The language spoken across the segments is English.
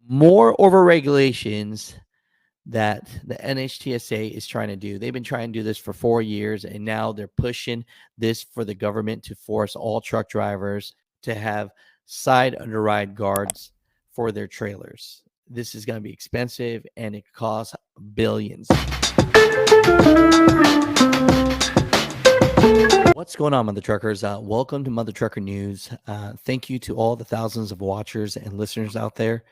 More over regulations that the NHTSA is trying to do. They've been trying to do this for 4 years, and now they're pushing this for the government to force all truck drivers to have side underride guards for their trailers. This is going to be expensive, and it costs billions. What's going on, Mother Truckers? Welcome to Mother Trucker News. Thank you to all the thousands of watchers and listeners out there.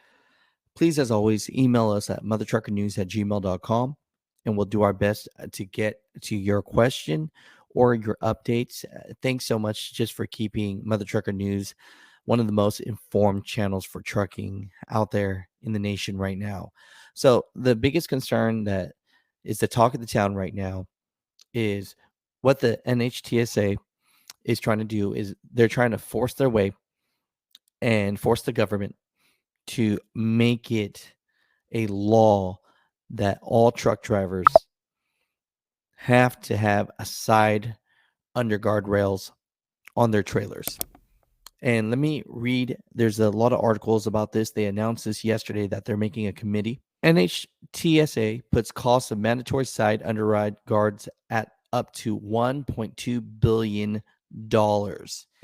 Please, as always, email us at muthatruckernews@gmail.com, and we'll do our best to get to your question or your updates. Thanks so much just for keeping Mother Trucker News one of the most informed channels for trucking out there in the nation right now. So the biggest concern that is the talk of the town right now is what the NHTSA is trying to do is they're trying to force their way and force the government to make it a law that all truck drivers have to have a side under guardrails on their trailers. And let me read, there's a lot of articles about this. They announced this yesterday that they're making a committee. NHTSA puts costs of mandatory side underride guards at up to $1.2 billion.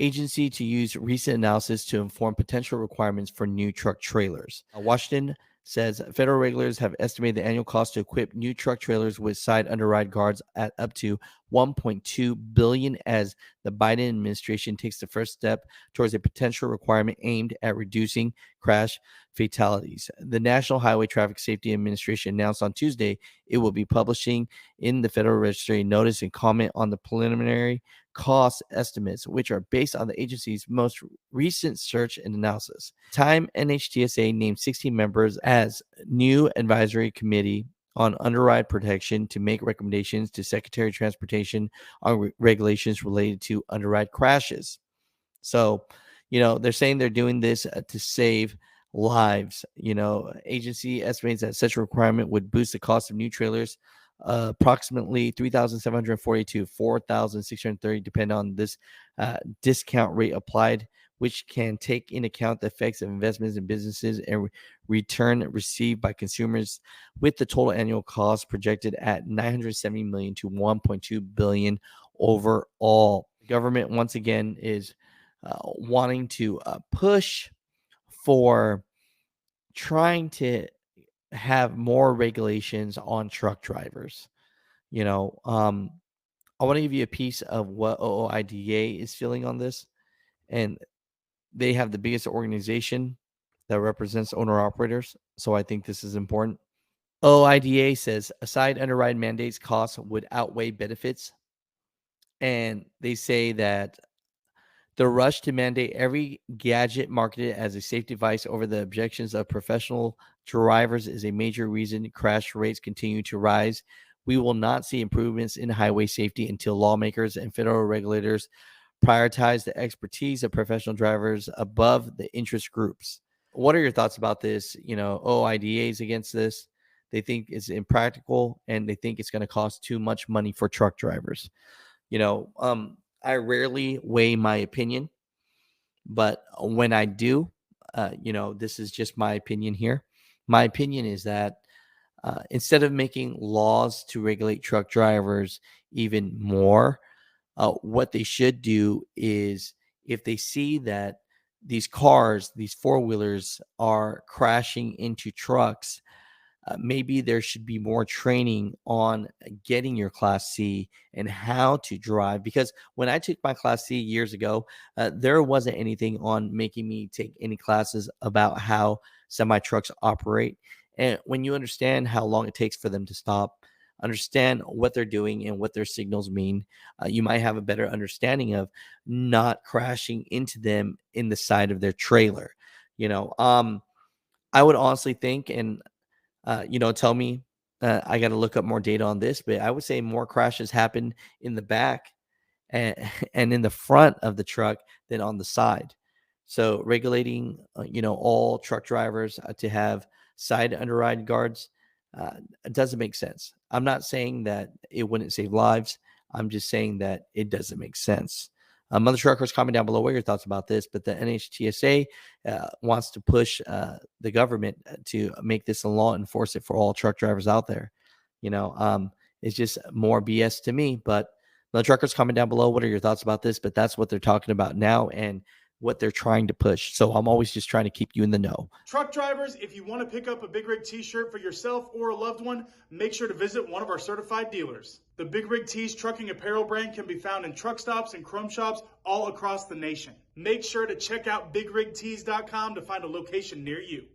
Agency to use recent analysis to inform potential requirements for new truck trailers. Washington says federal regulators have estimated the annual cost to equip new truck trailers with side underride guards at up to $1.2 billion as the Biden administration takes the first step towards a potential requirement aimed at reducing crash fatalities. The National Highway Traffic Safety Administration announced on Tuesday it will be publishing in the Federal Register a notice and comment on the preliminary cost estimates, which are based on the agency's most recent search and analysis. Time NHTSA named 16 members as new advisory committee on underride protection to make recommendations to Secretary of Transportation on regulations related to underride crashes. So, they're saying they're doing this to save lives. Agency estimates that such a requirement would boost the cost of new trailers approximately $3,740 to $4,630, depending on this discount rate applied, which can take into account the effects of investments in businesses and return received by consumers, with the total annual cost projected at $970 million to $1.2 billion overall. The government, once again, is wanting to push for trying to have more regulations on truck drivers. I want to give you a piece of what OOIDA is feeling on this. And they have the biggest organization that represents owner operators. So I think this is important. OOIDA says aside underride mandates, costs would outweigh benefits. And they say that the rush to mandate every gadget marketed as a safety device over the objections of professional drivers is a major reason crash rates continue to rise. We will not see improvements in highway safety until lawmakers and federal regulators prioritize the expertise of professional drivers above the interest groups. What are your thoughts about this? OIDA is against this. They think it's impractical, and they think it's going to cost too much money for truck drivers. I rarely weigh my opinion, but when I do, this is just my opinion here. My opinion is that instead of making laws to regulate truck drivers even more, what they should do is, if they see that these cars, these four-wheelers are crashing into trucks, maybe there should be more training on getting your Class C and how to drive. Because when I took my Class C years ago, there wasn't anything on making me take any classes about how semi-trucks operate. And when you understand how long it takes for them to stop, understand what they're doing and what their signals mean, you might have a better understanding of not crashing into them in the side of their trailer. I would honestly think, and tell me, I got to look up more data on this, but I would say more crashes happen in the back and, and in the front of the truck than on the side. So regulating, all truck drivers to have side underride guards doesn't make sense. I'm not saying that it wouldn't save lives. I'm just saying that it doesn't make sense. Mother Truckers, comment down below what your thoughts about this. But the NHTSA wants to push the government to make this a law, enforce it for all truck drivers out there. It's just more BS to me. But Mother Truckers, comment down below what are your thoughts about this. But that's what they're talking about now and what they're trying to push. So I'm always just trying to keep you in the know. Truck drivers, if you want to pick up a Big Rig t-shirt for yourself or a loved one, make sure to visit one of our certified dealers. The Big Rig Tees trucking apparel brand can be found in truck stops and chrome shops all across the nation. Make sure to check out bigrigtees.com to find a location near you.